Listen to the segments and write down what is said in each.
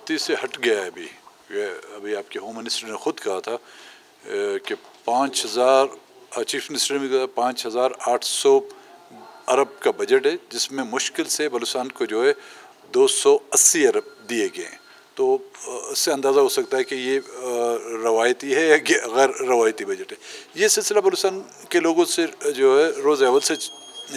ضابطے سے ہٹ گیا ہے ابھی آپ کے ہوم منسٹر نے خود کہا تھا کہ 5,000 چیف منسٹر نے بھی کہا 5,800 ارب کا بجٹ ہے، جس میں مشکل سے بلوچستان کو جو ہے 280 ارب دیے گئے ہیں۔ تو اس سے اندازہ ہو سکتا ہے کہ یہ روایتی ہے یا غیر روایتی بجٹ ہے۔ یہ سلسلہ بلوچستان کے لوگوں سے جو ہے روز اول سے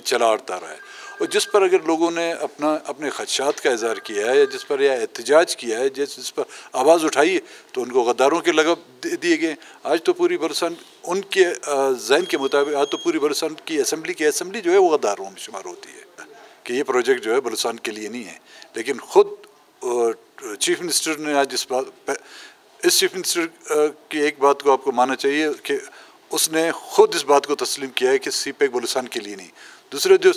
چلا آتا رہا ہے، اور جس پر اگر لوگوں نے اپنے خدشات کا اظہار کیا ہے یا جس پر یا احتجاج کیا ہے، جس پر آواز اٹھائی ہے، تو ان کو غداروں کے لقب دیے گئے۔ آج تو پوری بلوچستان ان کے ذہن کے مطابق آج تو پوری بلوچستان کی اسمبلی جو ہے وہ غداروں میں شمار ہوتی ہے کہ یہ پروجیکٹ جو ہے بلوچستان کے لیے نہیں ہے۔ لیکن خود چیف منسٹر نے آج اس چیف منسٹر کی ایک بات کو آپ کو ماننا چاہیے کہ اس نے خود اس بات کو تسلیم کیا ہے کہ سی پیک بلوچستان کے لیے نہیں۔ دوسرے جو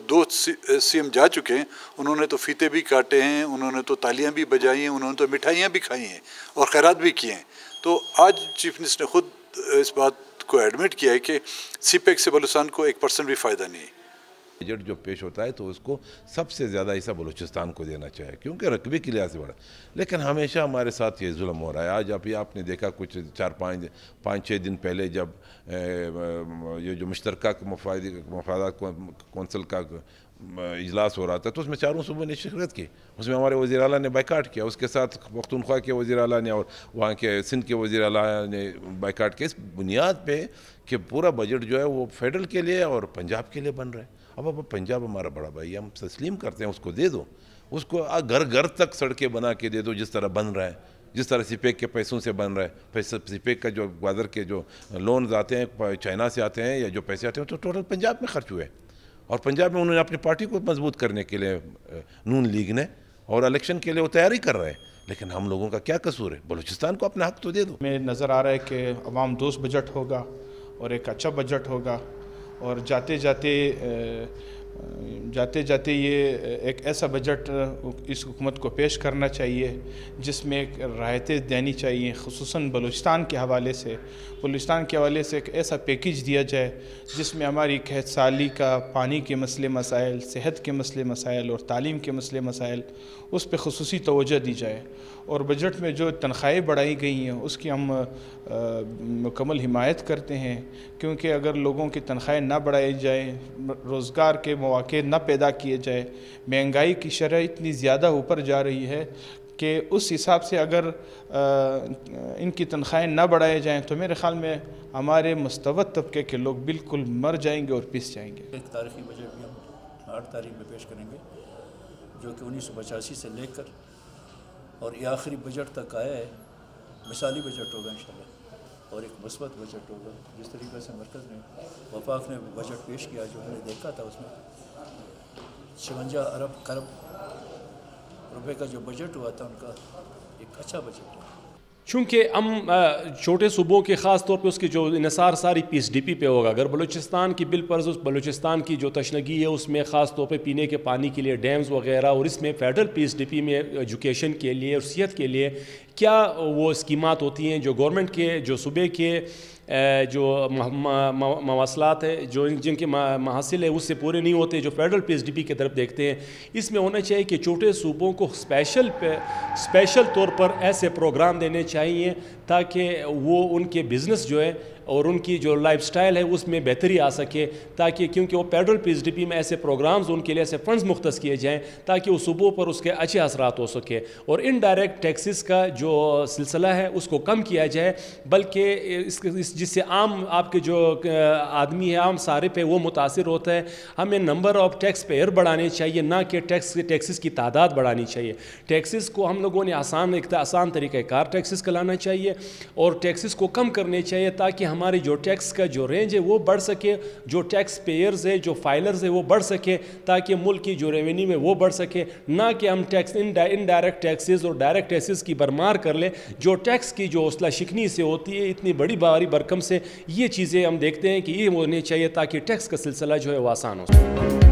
2 سی ایم جا چکے ہیں، انہوں نے تو فیتے بھی کاٹے ہیں، انہوں نے تو تالیاں بھی بجائی ہیں، انہوں نے تو مٹھائیاں بھی کھائی ہیں اور خیرات بھی کیے ہیں۔ تو آج چیف منسٹر نے خود اس بات کو ایڈمٹ کیا ہے کہ سی پیک سے بلوچستان کو 1% بھی فائدہ نہیں ہے۔ بجٹ جو پیش ہوتا ہے تو اس کو سب سے زیادہ حصہ بلوچستان کو دینا چاہیے، کیونکہ رقبے کے لحاظ سے بڑا، لیکن ہمیشہ ہمارے ساتھ یہ ظلم ہو رہا ہے۔ آج آپ نے دیکھا کچھ 4-5 دن پہلے جب یہ جو مشترکہ مفادات کونسل کا اجلاس ہو رہا تھا، تو اس میں 4 صوبوں نے شرکت کی، اس میں ہمارے وزیر اعلیٰ نے بائیکاٹ کیا، اس کے ساتھ پختونخوا کے وزیر اعلیٰ نے اور وہاں کے سندھ کے وزیر اعلیٰ نے بائیکاٹ کیا، اس بنیاد پہ کہ پورا بجٹ جو ہے وہ فیڈرل کے لیے اور پنجاب کے لیے بن رہا ہے۔ اب پنجاب ہمارا بڑا بھائی، ہم تسلیم کرتے ہیں، اس کو دے دو، اس کو گھر تک سڑکیں بنا کے دے دو، جس طرح بن رہا ہے، جس طرح سی پیک کے پیسوں سے بن رہا ہے۔ سی پیک کا جو گوادر کے جو لونز آتے ہیں چائنا سے آتے ہیں یا جو پیسے آتے ہیں تو ٹوٹل پنجاب میں خرچ ہوئے، اور پنجاب میں انہوں نے اپنی پارٹی کو مضبوط کرنے کے لیے نون لیگ نے، اور الیکشن کے لیے وہ تیاری کر رہے ہیں، لیکن ہم لوگوں کا کیا قصور ہے؟ بلوچستان کو اپنا حق تو دے دو۔ میں نظر آ رہا ہے کہ عوام دوست بجٹ ہوگا اور ایک اچھا بجٹ ہوگا، اور جاتے جاتے یہ ایک ایسا بجٹ اس حکومت کو پیش کرنا چاہیے جس میں ایک رعایتیں دینی چاہیے، خصوصاً بلوچستان کے حوالے سے ایک ایسا پیکیج دیا جائے جس میں ہماری قحط سالی کا، پانی کے مسئلے مسائل، صحت کے مسئلے مسائل اور تعلیم کے مسئلے مسائل، اس پہ خصوصی توجہ دی جائے۔ اور بجٹ میں جو تنخواہیں بڑھائی گئی ہیں اس کی ہم مکمل حمایت کرتے ہیں، کیونکہ اگر لوگوں کی تنخواہیں نہ بڑھائی جائیں، روزگار کے مواقع نہ پیدا کیے جائے، مہنگائی کی شرح اتنی زیادہ اوپر جا رہی ہے کہ اس حساب سے اگر ان کی تنخواہیں نہ بڑھائے جائیں تو میرے خیال میں ہمارے مستوت طبقے کے لوگ بالکل مر جائیں گے اور پس جائیں گے۔ ایک تاریخی بجٹ بھی ہم 8 تاریخ میں پیش کریں گے، جو کہ 1985 سے لے کر اور یہ آخری بجٹ تک آیا ہے۔ مثالی بجٹ ہوگا انشاءاللہ، اور ایک مثبت بجٹ ہوگا۔ جس طریقے سے مرکز نے وفاق نے بجٹ پیش کیا، جو ہم نے دیکھا تھا، اس میں 56 ارب روپے کا جو بجٹ ہوا تھا ان کا، ایک اچھا بجٹ ہے۔ چونکہ ہم چھوٹے صوبوں کے خاص طور پہ اس کی جو انحصار ساری پی ایس ڈی پی پہ ہوگا، اگر بلوچستان کی بالفرض بلوچستان کی جو تشنگی ہے اس میں خاص طور پہ پینے کے پانی کے لیے ڈیمز وغیرہ، اور اس میں federal P S D P میں ایجوکیشن کے لیے اور صحت کے لیے کیا وہ اسکیمات ہوتی ہیں جو گورنمنٹ کے، جو صوبے کے جو مواصلات ہے، جو جن کے محاصل ہے اس سے پورے نہیں ہوتے، جو federal P S D P کی طرف دیکھتے ہیں، اس میں ہونا چاہیے کہ چھوٹے صوبوں کو اسپیشل طور پر ایسے پروگرام دینے چاہیے تاکہ وہ ان کے بزنس جو ہے اور ان کی جو لائف سٹائل ہے اس میں بہتری آ سکے، تاکہ کیونکہ وہ federal P S D P میں ایسے پروگرامز ان کے لیے ایسے فنڈز مختص کیے جائیں تاکہ وہ صوبوں پر اس کے اچھے اثرات ہو سکے، اور انڈائریکٹ ٹیکسز کا جو سلسلہ ہے اس کو کم کیا جائے، بلکہ جس سے عام آپ کے جو آدمی ہے، عام صارف ہے، وہ متاثر ہوتا ہے۔ ہمیں نمبر آف ٹیکس پیئر بڑھانے چاہیے، نہ کہ ٹیکسز کی تعداد بڑھانی چاہیے۔ ٹیکسز کو ہم لوگوں نے آسان طریقہ کار ٹیکسز کا لانا چاہیے اور ٹیکسز کو کم کرنے چاہیے تاکہ ہماری جو ٹیکس کا جو رینج ہے وہ بڑھ سکے، جو ٹیکس پیئرز ہے، جو فائلرز ہے وہ بڑھ سکے، تاکہ ملک کی جو ریونیو ہے وہ بڑھ سکے، نہ کہ ہم ٹیکس انڈائریکٹ ٹیکسز اور ڈائریکٹ ٹیکسز کی برمار کر لیں، جو ٹیکس کی جو اصلاح شکنی سے ہوتی ہے اتنی بڑی بھاری برکم سے۔ یہ چیزیں ہم دیکھتے ہیں کہ یہ ہونے چاہیے تاکہ ٹیکس کا سلسلہ جو ہے وہ آسان ہو سکے۔